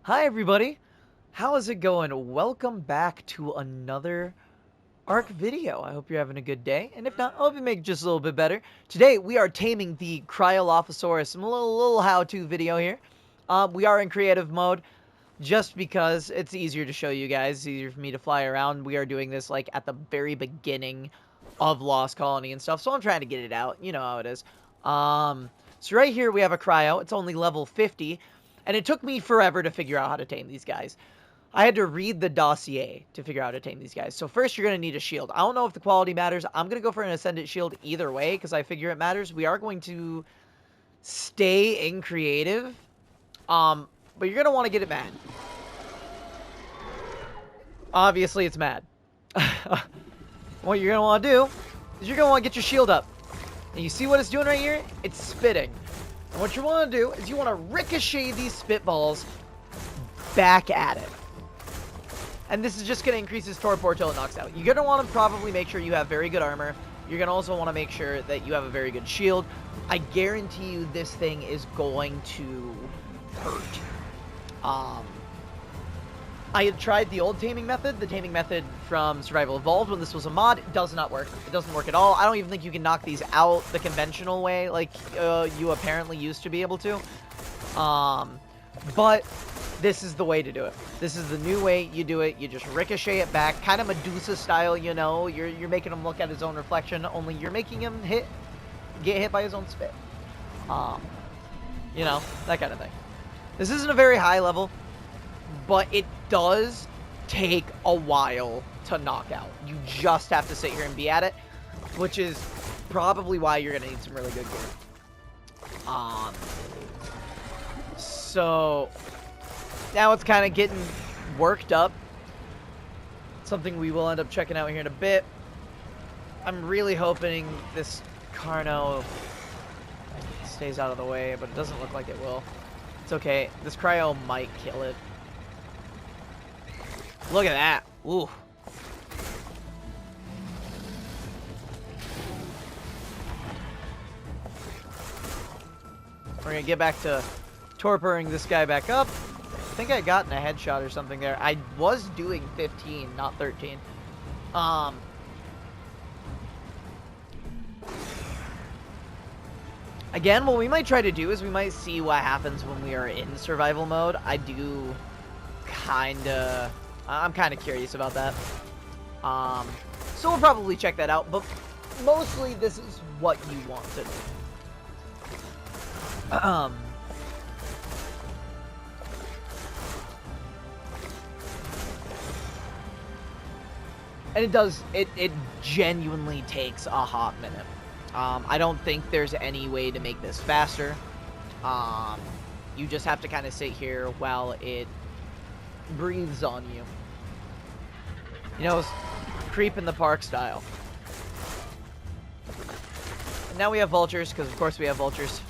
Hi everybody, how is it going? Welcome back to another ARC video. I hope you're having a good day, and if not, I hope you make it just a little bit better. Today we are taming the CRYOLOPHOSAURUS. A little how-to video here. We are in creative mode, just because it's easier to show you guys, it's easier for me to fly around. We are doing this like at the very beginning of Lost Colony and stuff, so I'm trying to get it out. You know how it is. So right here we have a cryo. It's only level 50. And it took me forever to figure out how to tame these guys. I had to read the dossier to figure out how to tame these guys. So first, you're going to need a shield. I don't know if the quality matters. I'm going to go for an Ascendant shield either way, because I figure it matters. We are going to stay in creative. But you're going to want to get it mad. Obviously, it's mad. What you're going to want to do is you're going to want to get your shield up. And you see what it's doing right here? It's spitting. And what you want to do is you want to ricochet these spitballs back at it. And this is just going to increase his torpor till it knocks out. You're going to want to probably make sure you have very good armor. You're going to also want to make sure that you have a very good shield. I guarantee you this thing is going to hurt. I had tried the old taming method, the taming method from Survival Evolved when this was a mod. It does not work. It doesn't work at all. I don't even think you can knock these out the conventional way like you apparently used to be able to. But this is the way to do it. This is the new way you do it. You just ricochet it back, kind of Medusa style, you know. You're making him look at his own reflection, only you're making him get hit by his own spit. You know, that kind of thing. This isn't a very high level, but it does take a while to knock out. You just have to sit here and be at it, which is probably why you're going to need some really good gear. So now it's kind of getting worked up. Something we will end up checking out here in a bit. I'm really hoping this Carno stays out of the way, but it doesn't look like it will. It's okay. This cryo might kill it. Look at that. Ooh. We're going to get back to torporing this guy back up. I think I got in a headshot or something there. I was doing 15, not 13. Again, what we might try to do is we might see what happens when we are in survival mode. I'm kind of curious about that. So we'll probably check that out, but mostly this is what you want to do. And it genuinely takes a hot minute. I don't think there's any way to make this faster. You just have to kind of sit here while it breathes on you. You know, creep in the park style. And now we have vultures, because of course we have vultures.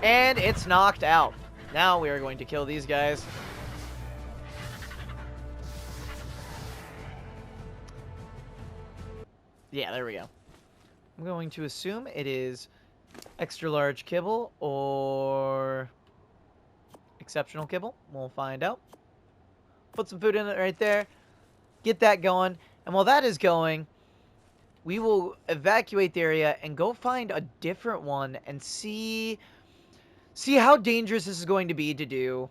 And it's knocked out. Now we are going to kill these guys. Yeah, there we go. I'm going to assume it is extra large kibble or exceptional kibble. We'll find out. Put some food in it right there. Get that going. And while that is going, we will evacuate the area and go find a different one and see how dangerous this is going to be to do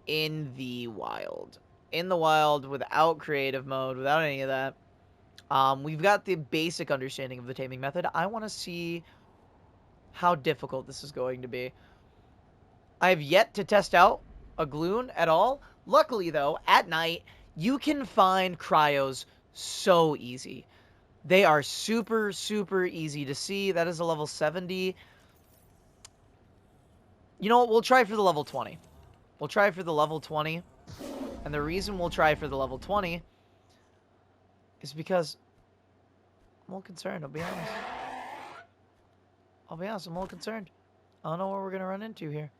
in the wild. In the wild, without creative mode, without any of that. We've got the basic understanding of the taming method. I want to see how difficult this is going to be. I have yet to test out a Gloon at all. Luckily, though, at night, you can find cryos so easy. They are super, super easy to see. That is a level 70. You know what? We'll try for the level 20. We'll try for the level 20. And the reason we'll try for the level 20 is because I'm a little concerned, I'll be honest. I'm a little concerned. I don't know what we're going to run into here.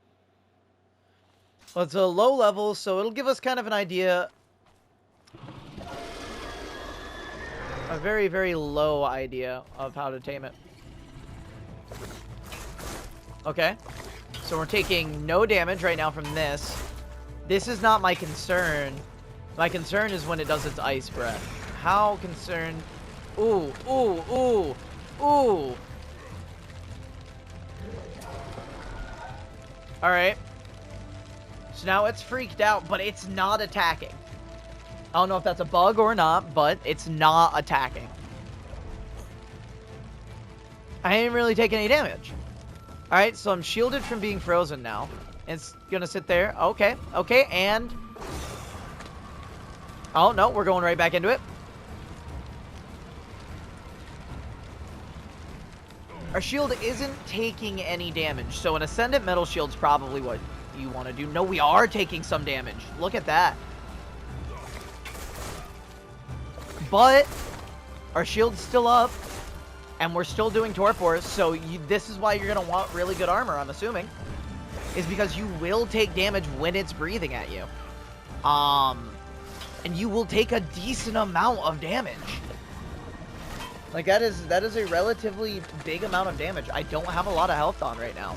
Well, it's a low level, so it'll give us kind of an idea. A very, very low idea of how to tame it. Okay. So So we're taking no damage right now from this. This is not my concern. My concern is when it does its ice breath. How concerned? Ooh, ooh, ooh, ooh. Alright. So now it's freaked out, but it's not attacking. I don't know if that's a bug or not, but it's not attacking. I didn't really take any damage. Alright, so I'm shielded from being frozen now. It's gonna sit there. Okay, okay, and... Oh, no, we're going right back into it. Our shield isn't taking any damage, so an Ascendant Metal Shield's probably what you want to do. No, we are taking some damage. Look at that. But our shield's still up, and we're still doing Torpor, so this is why you're going to want really good armor, I'm assuming, is because you will take damage when it's breathing at you. And you will take a decent amount of damage. Like, that is a relatively big amount of damage. I don't have a lot of health on right now.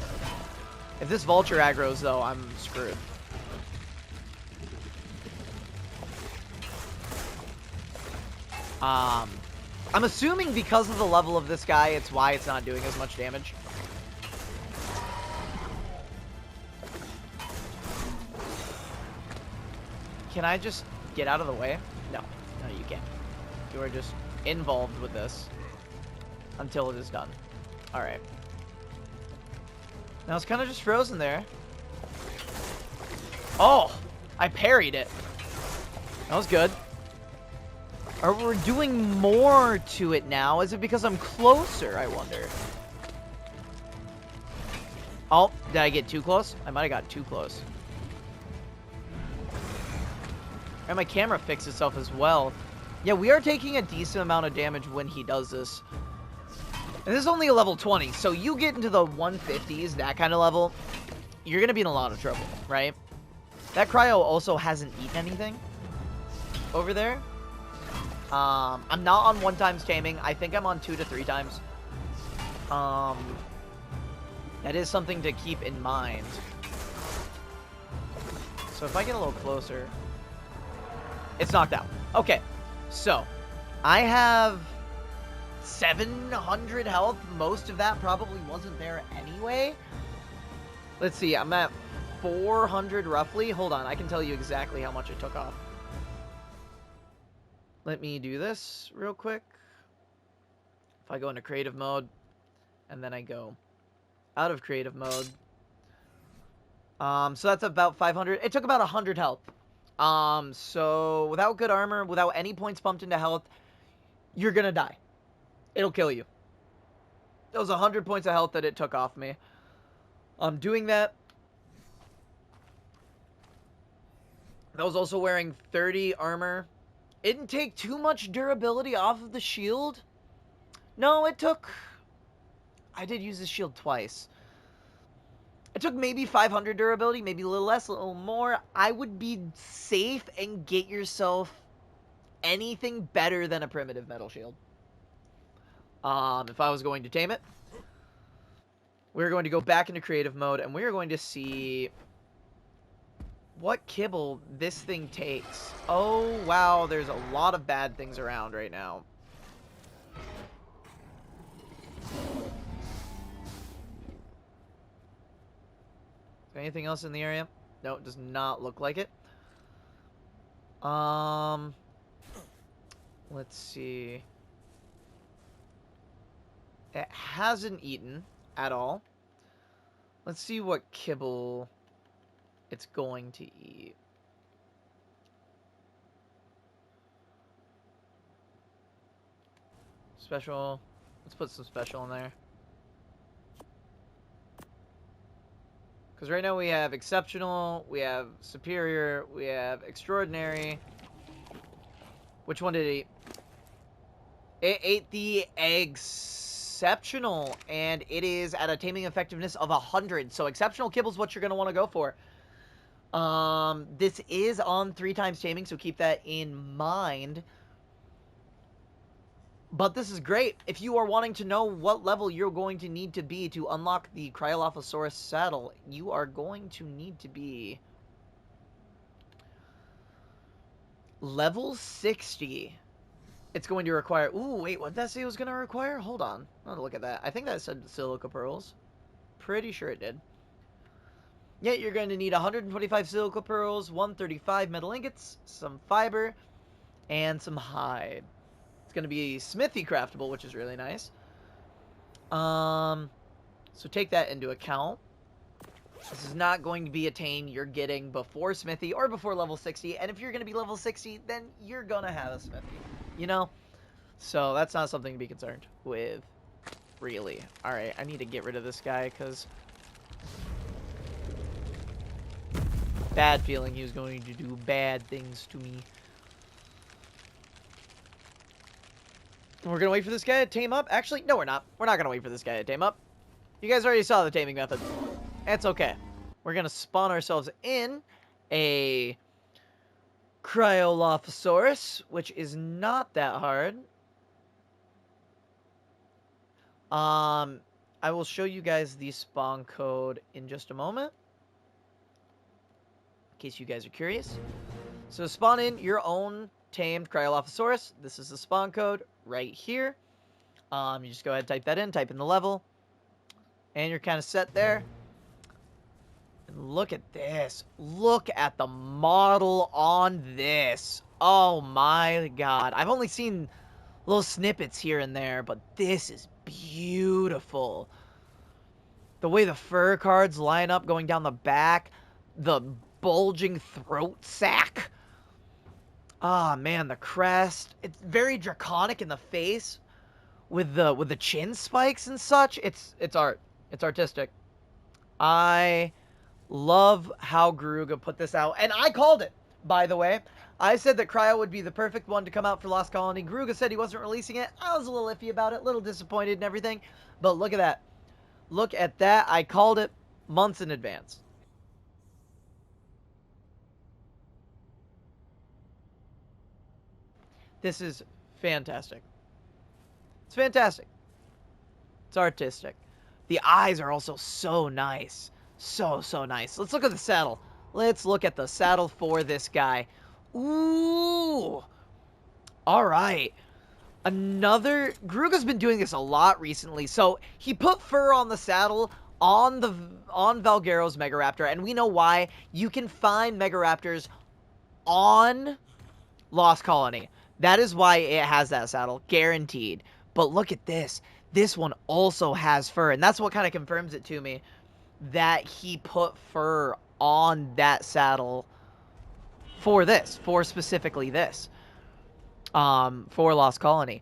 If this Vulture aggroes, though, I'm screwed. I'm assuming because of the level of this guy, it's why it's not doing as much damage. Can I just get out of the way? No. No, you can't. You are just involved with this until it is done. Alright. Now it's kind of just frozen there. Oh! I parried it. That was good. Or we're doing more to it now. Is it because I'm closer, I wonder? Oh, did I get too close? I might have got too close. And my camera fixed itself as well. Yeah, we are taking a decent amount of damage when he does this. And this is only a level 20, so you get into the 150s, that kind of level, you're going to be in a lot of trouble, right? That cryo also hasn't eaten anything over there. I'm not on 1 times taming. I think I'm on 2 to 3 times. That is something to keep in mind. So if I get a little closer... It's knocked out. Okay. So, I have 700 health. Most of that probably wasn't there anyway. Let's see. I'm at 400 roughly. Hold on. I can tell you exactly how much it took off. Let me do this real quick. If I go into creative mode, and then I go out of creative mode. So that's about 500. It took about 100 health. So without good armor, without any points pumped into health, you're gonna die. It'll kill you. That was 100 points of health that it took off me. Doing that. I was also wearing 30 armor. It didn't take too much durability off of the shield. No, it took... I did use the shield twice. It took maybe 500 durability, maybe a little less, a little more. I would be safe and get yourself anything better than a primitive metal shield. If I was going to tame it, we're going to go back into creative mode, and we're going to see what kibble this thing takes. Oh, wow, there's a lot of bad things around right now. Anything else in the area? No, it does not look like it. Let's see. It hasn't eaten at all. Let's see what kibble it's going to eat. Special. Let's put some special in there. Because right now we have exceptional, we have superior, we have extraordinary. Which one did it eat? It ate the exceptional, and it is at a taming effectiveness of 100. So exceptional kibble is what you're going to want to go for. This is on 3 times taming, so keep that in mind. But this is great. If you are wanting to know what level you're going to need to be to unlock the CRYOLOPHOSAURUS saddle, you are going to need to be level 60. It's going to require... Ooh, wait, what did that say it was going to require? Hold on. I'll look at that. I think that said silica pearls. Pretty sure it did. Yeah, you're going to need 125 silica pearls, 135 metal ingots, some fiber, and some hide. It's going to be smithy craftable, which is really nice. So take that into account. This is not going to be a tame you're getting before smithy or before level 60. And if you're going to be level 60, then you're going to have a smithy. You know? So that's not something to be concerned with, really. Alright, I need to get rid of this guy, because... bad feeling he was going to do bad things to me. We're going to wait for this guy to tame up? Actually, no, we're not. We're not going to wait for this guy to tame up. You guys already saw the taming method. It's okay. We're going to spawn ourselves in a CRYOLOPHOSAURUS, which is not that hard. I will show you guys the spawn code in just a moment, in case you guys are curious. So spawn in your own tamed CRYOLOPHOSAURUS. This is the spawn code right here. You just go ahead and type that in, type in the level, and you're kind of set there. And look at this. Look at the model on this. Oh my god. I've only seen little snippets here and there, but this is beautiful. The way the fur cards line up going down the back, the bulging throat sack. Ah, man, the crest. It's very draconic in the face with the chin spikes and such. It's art. It's artistic. I love how Garuga put this out, and I called it, by the way. I said that Cryo would be the perfect one to come out for Lost Colony. Garuga said he wasn't releasing it. I was a little iffy about it, a little disappointed and everything, but look at that. Look at that. I called it months in advance. This is fantastic. It's fantastic. It's artistic. The eyes are also so nice. So nice. Let's look at the saddle. Let's look at the saddle for this guy. Ooh. All right. Garuga's been doing this a lot recently. So he put fur on the saddle on Valguero's Megaraptor, and we know why. You can find Megaraptors on Lost Colony. That is why it has that saddle, guaranteed. But look at this. This one also has fur, and that's what kind of confirms it to me, that he put fur on that saddle for specifically this, for Lost Colony.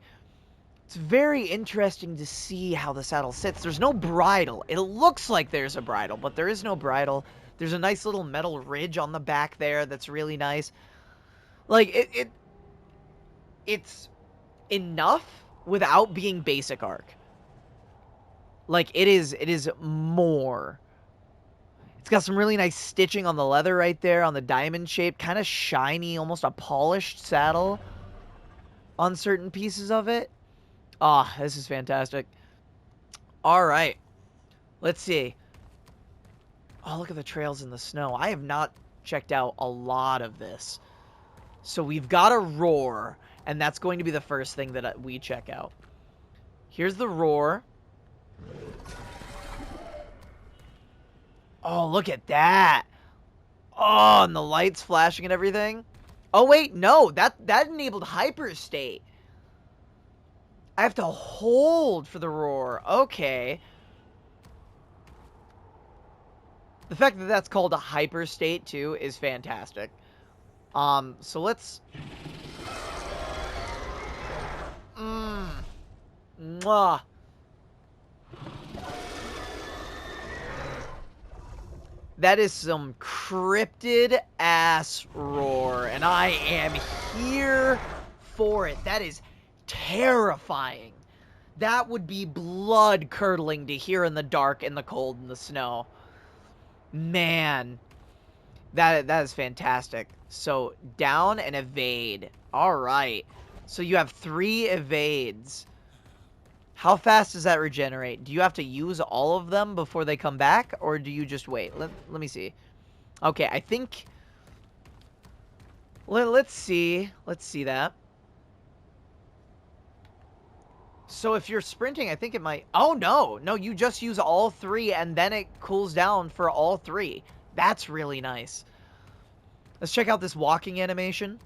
It's very interesting to see how the saddle sits. There's no bridle. It looks like there's a bridle, but there is no bridle. There's a nice little metal ridge on the back there that's really nice. Like, it's enough without being basic arc. Like, it is more. It's got some really nice stitching on the leather right there, on the diamond shape, kind of shiny, almost a polished saddle on certain pieces of it. Ah, this is fantastic. All right. Let's see. Oh, look at the trails in the snow. I have not checked out a lot of this. So we've got a roar, and that's going to be the first thing that we check out. Here's the roar. Oh, look at that. Oh, and the lights flashing and everything. Oh, wait, no. That enabled hyperstate. I have to hold for the roar. Okay. The fact that that's called a hyperstate, too, is fantastic. So let's... Mwah. That is some cryptid-ass roar, and I am here for it. That is terrifying. That would be blood-curdling to hear in the dark, in the cold, in the snow. Man. That is fantastic. So, down and evade. Alright. So you have 3 evades. How fast does that regenerate? Do you have to use all of them before they come back, or do you just wait? Let me see. Okay, I think... Let's see. Let's see that. So if you're sprinting, I think it might... Oh, no. No, you just use all 3, and then it cools down for all 3. That's really nice. Let's check out this walking animation.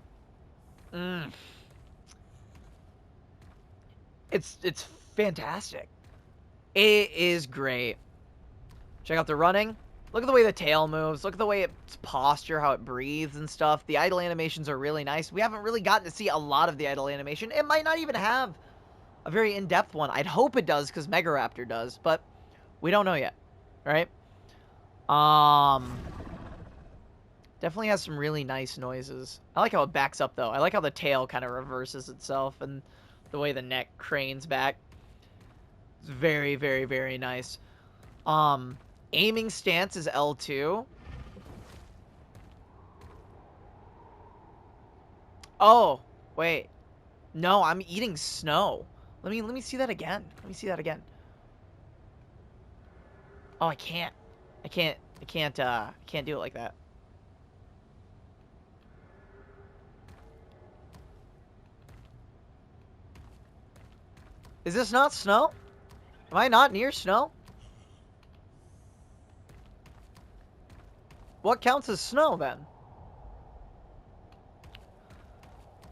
It's fantastic. It is great. Check out the running. Look at the way the tail moves. Look at the way its posture, how it breathes and stuff. The idle animations are really nice. We haven't really gotten to see a lot of the idle animation. It might not even have a very in-depth one. I'd hope it does, because Megaraptor does, but we don't know yet, right? Definitely has some really nice noises. I like how it backs up, though. I like how the tail kind of reverses itself, and the way the neck cranes back. It's very, very, very nice. Aiming stance is L2. Oh, wait. No, I'm eating snow. Let me see that again. Let me see that again. Oh, I can't do it like that. Is this not snow? Am I not near snow? What counts as snow, then?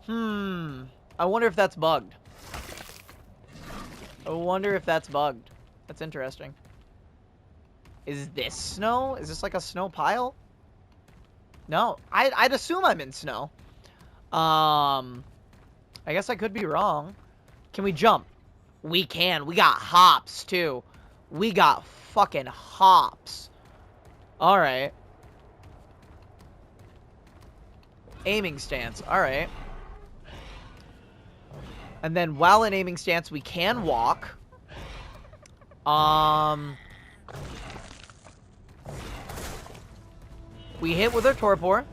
I wonder if that's bugged. I wonder if that's bugged. That's interesting. Is this snow? Is this like a snow pile? No. I'd assume I'm in snow. I guess I could be wrong. Can we jump? We can. We got hops, too. We got fucking hops. Alright. Aiming stance. Alright. And then while in aiming stance, we can walk. We hit with our torpor.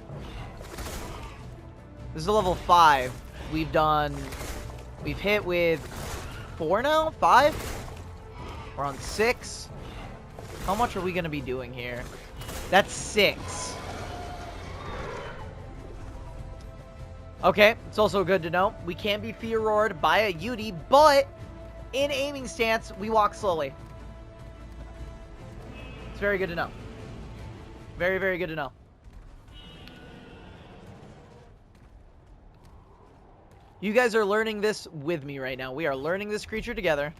This is a level 5. We've hit with 4 now? 5? We're on 6. How much are we going to be doing here? That's 6. Okay, it's also good to know. We can be fear roared by a Yudi, but in aiming stance, we walk slowly. It's very good to know. Very, very good to know. You guys are learning this with me right now. We are learning this creature together.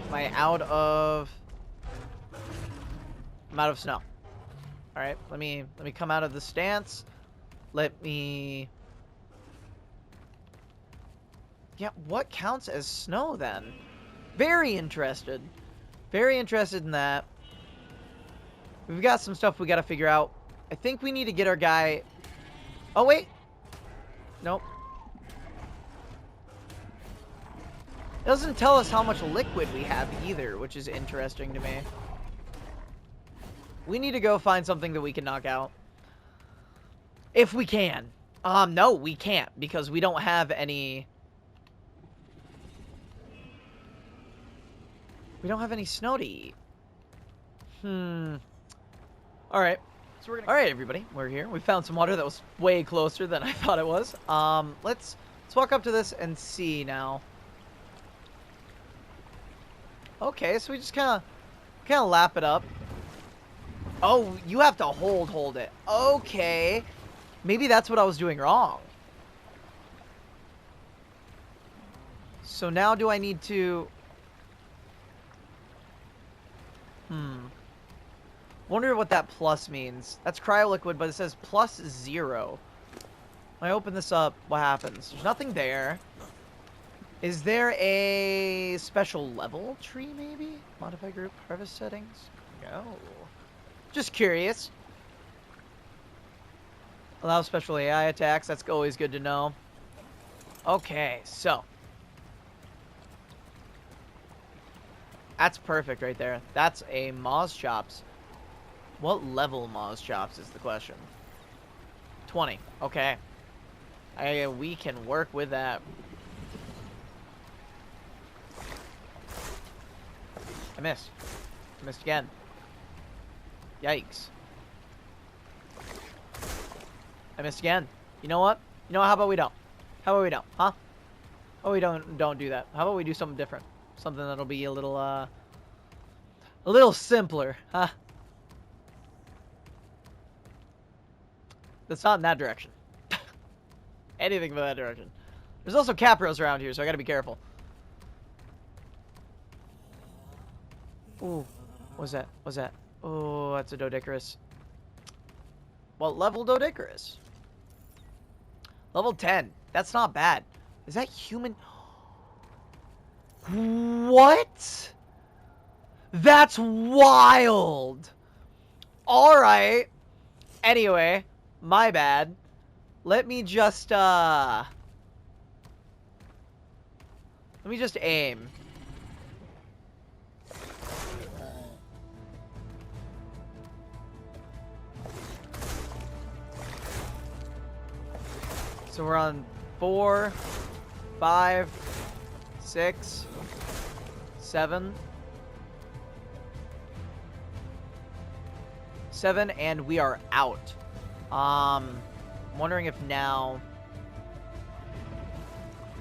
Am I out of... I'm out of snow. Alright, let me come out of the stance. Let me... Yeah, what counts as snow then? Very interested. Very interested in that. We've got some stuff we gotta figure out. I think we need to get our guy... Oh, wait. Nope. It doesn't tell us how much liquid we have either, which is interesting to me. We need to go find something that we can knock out. If we can. No, we can't, because we don't have any... We don't have any snow to eat. Alright. So we're gonna... Alright, everybody. We're here. We found some water that was way closer than I thought it was. Let's walk up to this and see now. Okay, so we just kind of lap it up. Oh, you have to hold it. Okay. Maybe that's what I was doing wrong. So now do I need to... Wonder what that plus means. That's cryoliquid, but it says +0. When I open this up, what happens? There's nothing there. Is there a special level tree, maybe? Modify group, harvest settings? No. Just curious. Allow special AI attacks. That's always good to know. Okay, so. That's perfect right there. That's a Moz Chops. What level Moz Chops is the question? 20. Okay. We can work with that. I missed. I missed again. Yikes. I missed again. You know what? You know what? How about we don't? How about we don't? Huh? Oh, we don't do that. How about we do something different? Something that'll be a little simpler, huh? That's not in that direction. Anything but that direction. There's also capros around here, so I gotta be careful. Ooh, what's that? What's that? Oh, that's a Doedicurus. What level Doedicurus? Level 10. That's not bad. Is that human? What? That's wild. All right. Anyway, my bad. Let me just aim. So we're on 4, 5, 6, 7. 7, and we are out. I'm wondering if now...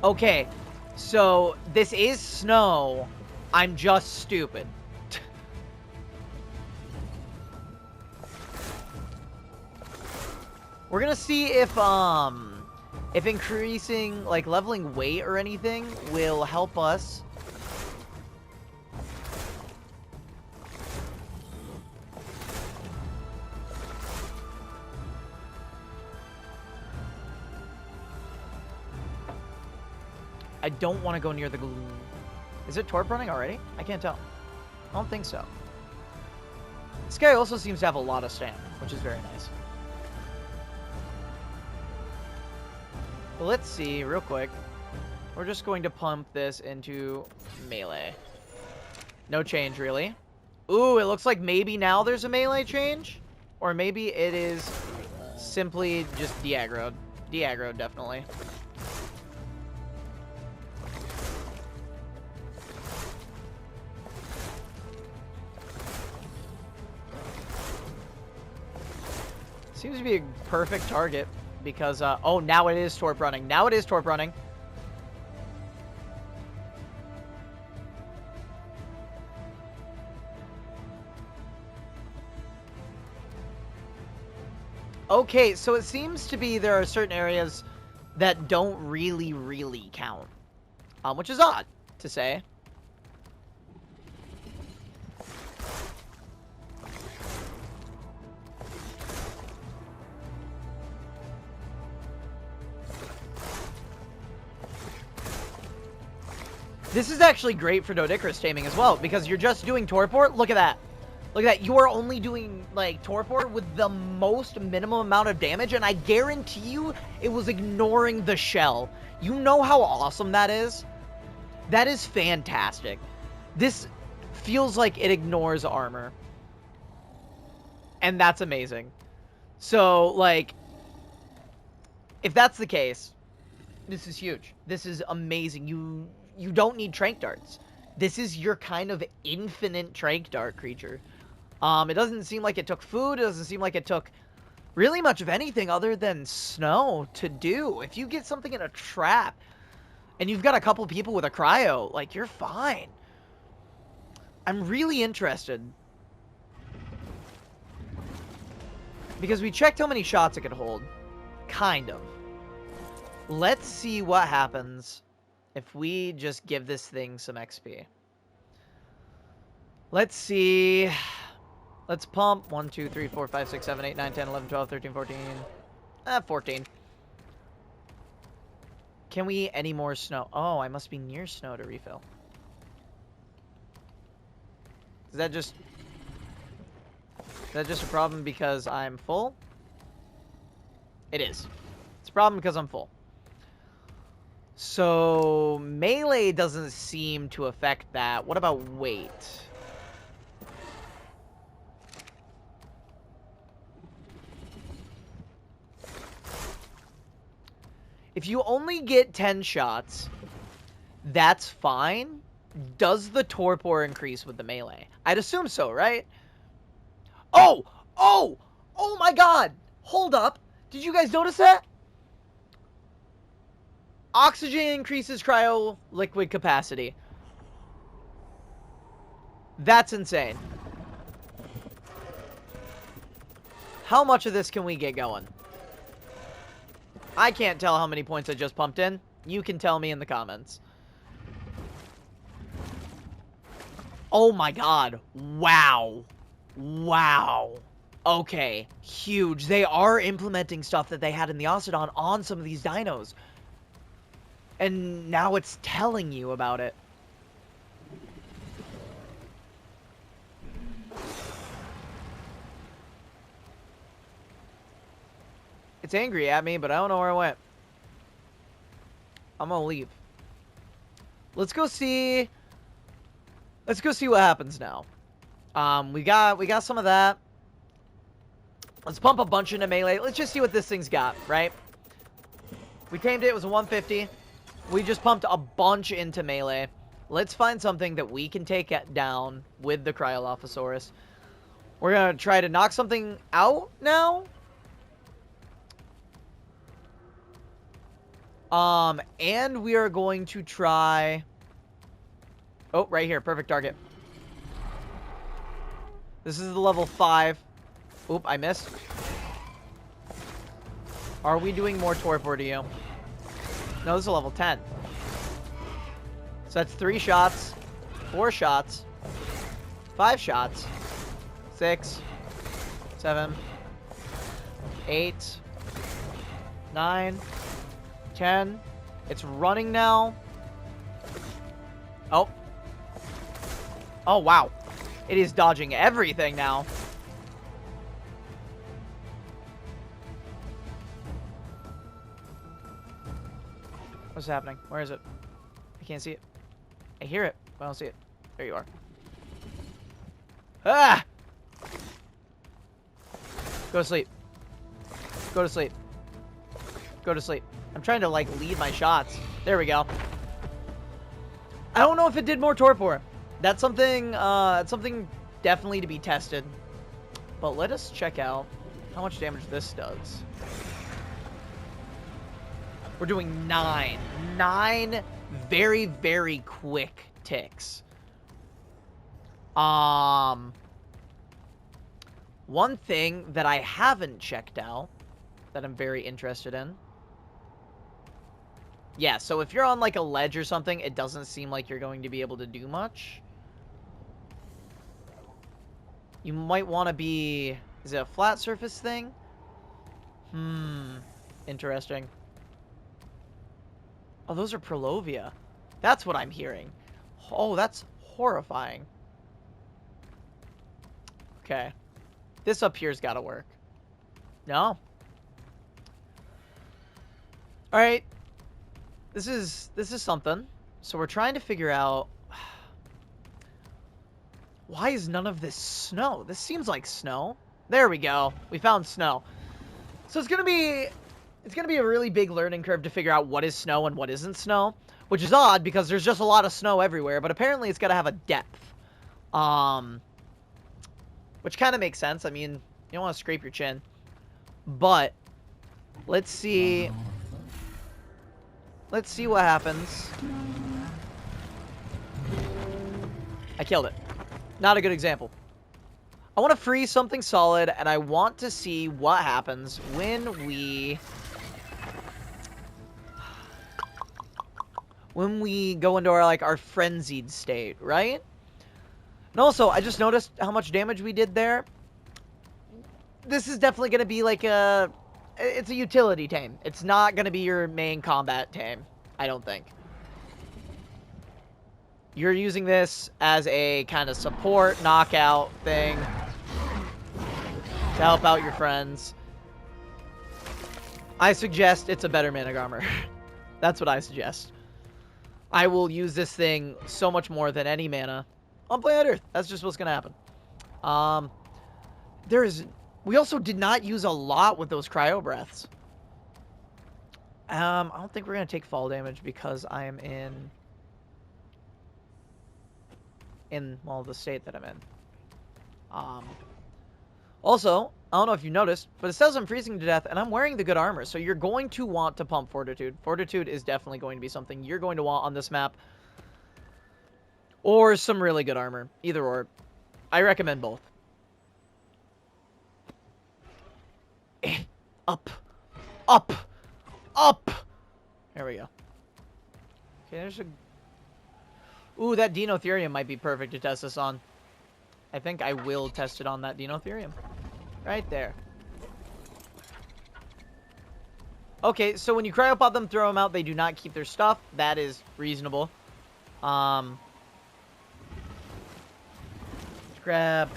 Okay, so this is snow. I'm just stupid. We're gonna see if increasing, like, leveling weight or anything will help us. I don't want to go near the glue. Is it torp running already? I can't tell. I don't think so. This guy also seems to have a lot of stamina, which is very nice. Well, let's see real quick. We're just going to pump this into melee. No change, really. Ooh, it looks like maybe now there's a melee change? Or maybe it is simply just de-aggroed. De-aggroed, definitely. Seems to be a perfect target because, oh, now it is torp running. Now it is torp running. Okay, so it seems to be there are certain areas that don't really count, which is odd to say. This is actually great for Doedicurus taming as well, because you're just doing torpor. Look at that. Look at that. You are only doing, like, torpor with the most minimum amount of damage, and I guarantee you it was ignoring the shell. You know how awesome that is? That is fantastic. This feels like it ignores armor. And that's amazing. So, like, if that's the case, this is huge. This is amazing. You don't need tranq darts. This is your kind of infinite tranq dart creature. It doesn't seem like it took food. It doesn't seem like it took really much of anything other than snow to do. If you get something in a trap and you've got a couple people with a cryo, like, you're fine. I'm really interested. Because we checked how many shots it could hold. Kind of. Let's see what happens if we just give this thing some XP. Let's see. Let's pump. 1, 2, 3, 4, 5, 6, 7, 8, 9, 10, 11, 12, 13, 14. 14. Can we any more snow? Oh, I must be near snow to refill. Is that just a problem because I'm full? It is. It's a problem because I'm full. So, melee doesn't seem to affect that. What about weight? If you only get 10 shots, that's fine. Does the torpor increase with the melee? I'd assume so, right? Oh! Oh! Oh my god! Hold up. Did you guys notice that? Oxygen increases cryo liquid capacity. That's insane. How much of this can we get going? I can't tell how many points I just pumped in. You can tell me in the comments. Oh my god. Wow. Wow. Okay. Huge. They are implementing stuff that they had in the Ocidon on some of these dinos. And now it's telling you about it. It's angry at me, but I don't know where it went. I'm gonna leave. Let's go see what happens now. We got some of that. Let's pump a bunch into melee. Let's just see what this thing's got, right? We tamed it. It was a 150. We just pumped a bunch into melee. Let's find something that we can take down with the CRYOLOPHOSAURUS. We're gonna try to knock something out now. And we are going to try... Oh, right here. Perfect target. This is the level 5. Oop, I missed. Are we doing more torpor to you? No, this is a level 10. So that's 3 shots, 4 shots, 5 shots, 6, 7, 8, 9, 10. It's running now. Oh. Oh, wow. It is dodging everything now. What's happening? Where is it? I can't see it. I hear it, but I don't see it. There you are. Ah! Go to sleep. Go to sleep. Go to sleep. I'm trying to, like, lead my shots. There we go. I don't know if it did more torpor. That's something definitely to be tested. But let us check out how much damage this does. We're doing 9. 9 very, very quick ticks. One thing that I haven't checked out that I'm very interested in. Yeah, so if you're on like a ledge or something, it doesn't seem like you're going to be able to do much. You might want to be... Is it a flat surface thing? Interesting. Oh, those are Prolovia. That's what I'm hearing. Oh, that's horrifying. Okay. This up here's got to work. No? Alright. This is something. So we're trying to figure out... Why is none of this snow? This seems like snow. There we go. We found snow. So it's gonna be a really big learning curve to figure out what is snow and what isn't snow, which is odd because there's just a lot of snow everywhere, but apparently it's got to have a depth. Which kind of makes sense. I mean, you don't want to scrape your chin. But let's see what happens. I killed it. Not a good example. I want to freeze something solid, and I want to see what happens when we go into our frenzied state, right? And also, I just noticed how much damage we did there. This is definitely going to be like it's a utility tame. It's not going to be your main combat tame, I don't think. You're using this as a kind of support, knockout thing to help out your friends. I suggest it's a better mana armor. That's what I suggest. I will use this thing so much more than any mana on planet Earth. That's just what's going to happen. We also did not use a lot with those cryo breaths. I don't think we're gonna take fall damage because I am well, the state that I'm in. Also, I don't know if you noticed, but it says I'm freezing to death, and I'm wearing the good armor, so you're going to want to pump Fortitude. Fortitude is definitely going to be something you're going to want on this map, or some really good armor. Either or. I recommend both. Up. Up. Up! There we go. Okay, there's a... Ooh, that Dinotherium might be perfect to test this on. I think I will test it on that Dinotherium. Right there. Okay, so when you cryopod them, throw them out, they do not keep their stuff. That is reasonable. Grab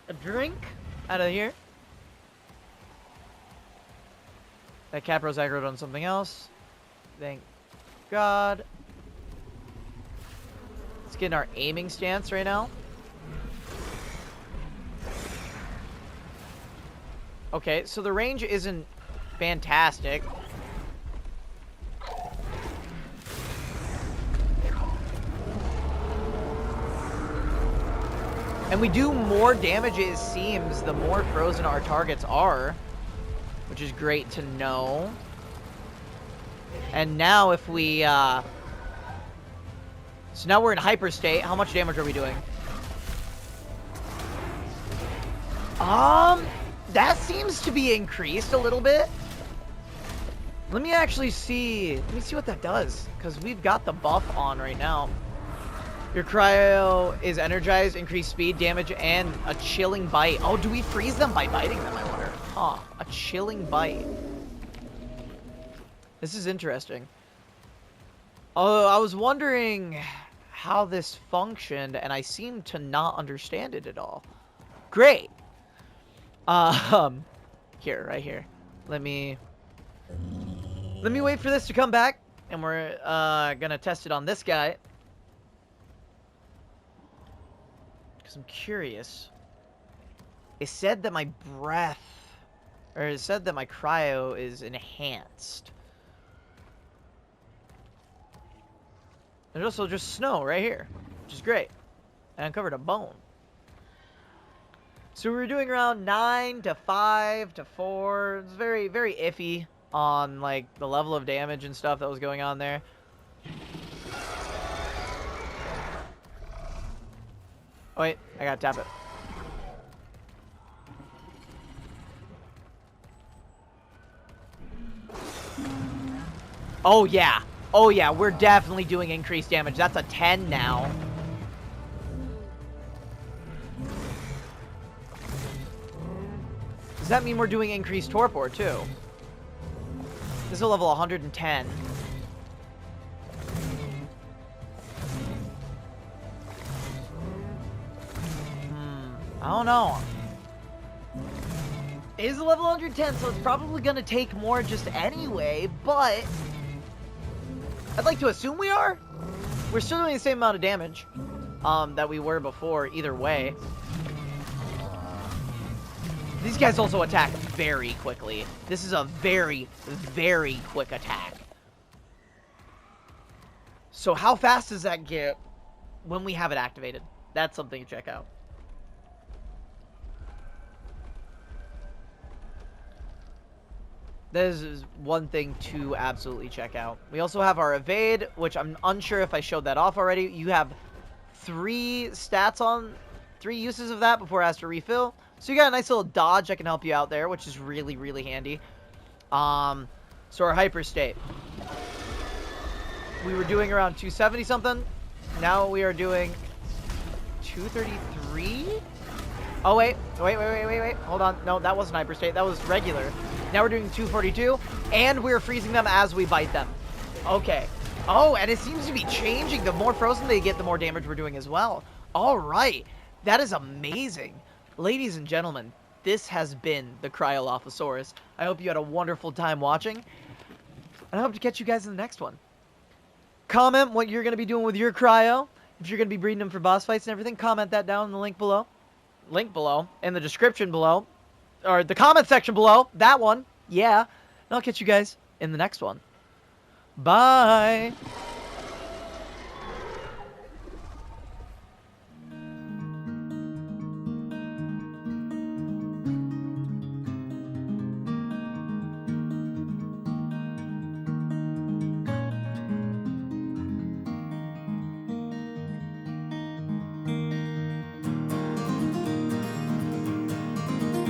a drink out of here. That Capro's aggroed on something else. Thank God. Let's get in our aiming stance right now. Okay, so the range isn't fantastic. And we do more damage, it seems, the more frozen our targets are. Which is great to know. And now if we, so now we're in hyper state. How much damage are we doing? That seems to be increased a little bit. Let me actually see. Let me see what that does. Because we've got the buff on right now. Your cryo is energized, increased speed, damage, and a chilling bite. Oh, do we freeze them by biting them, I wonder? Huh. A chilling bite. This is interesting. Oh, I was wondering how this functioned, and I seem to not understand it at all. Great. Here, right here. Let me wait for this to come back, and we're gonna test it on this guy. Because I'm curious. It said that my breath, or it said that my cryo is enhanced. There's also just snow right here, which is great. And I uncovered a bone. So we were doing around 9 to 5 to 4. It's very, very iffy on, like, the level of damage and stuff that was going on there. Oh, wait. I gotta tap it. Oh, yeah. Oh, yeah. We're definitely doing increased damage. That's a 10 now. Does that mean we're doing increased torpor, too? This is a level 110. I don't know. It is a level 110, so it's probably going to take more just anyway, but I'd like to assume we are. We're still doing the same amount of damage that we were before, either way. These guys also attack very quickly. This is a very, very quick attack. So how fast does that get when we have it activated? That's something to check out. This is one thing to absolutely check out. We also have our evade, which I'm unsure if I showed that off already. You have 3 stats on, 3 uses of that before it has to refill. So you got a nice little dodge that can help you out there, which is really, really handy. So our hyper state. We were doing around 270 something. Now we are doing 233. Oh, wait. Hold on. No, that wasn't hyper state. That was regular. Now we're doing 242, and we're freezing them as we bite them. Okay. Oh, and it seems to be changing. The more frozen they get, the more damage we're doing as well. All right. That is amazing. Ladies and gentlemen, this has been the CRYOLOPHOSAURUS. I hope you had a wonderful time watching, and I hope to catch you guys in the next one. Comment what you're going to be doing with your cryo. If you're going to be breeding them for boss fights and everything, comment that down in the link below. In the description below. Or the comment section below. That one. Yeah. And I'll catch you guys in the next one. Bye!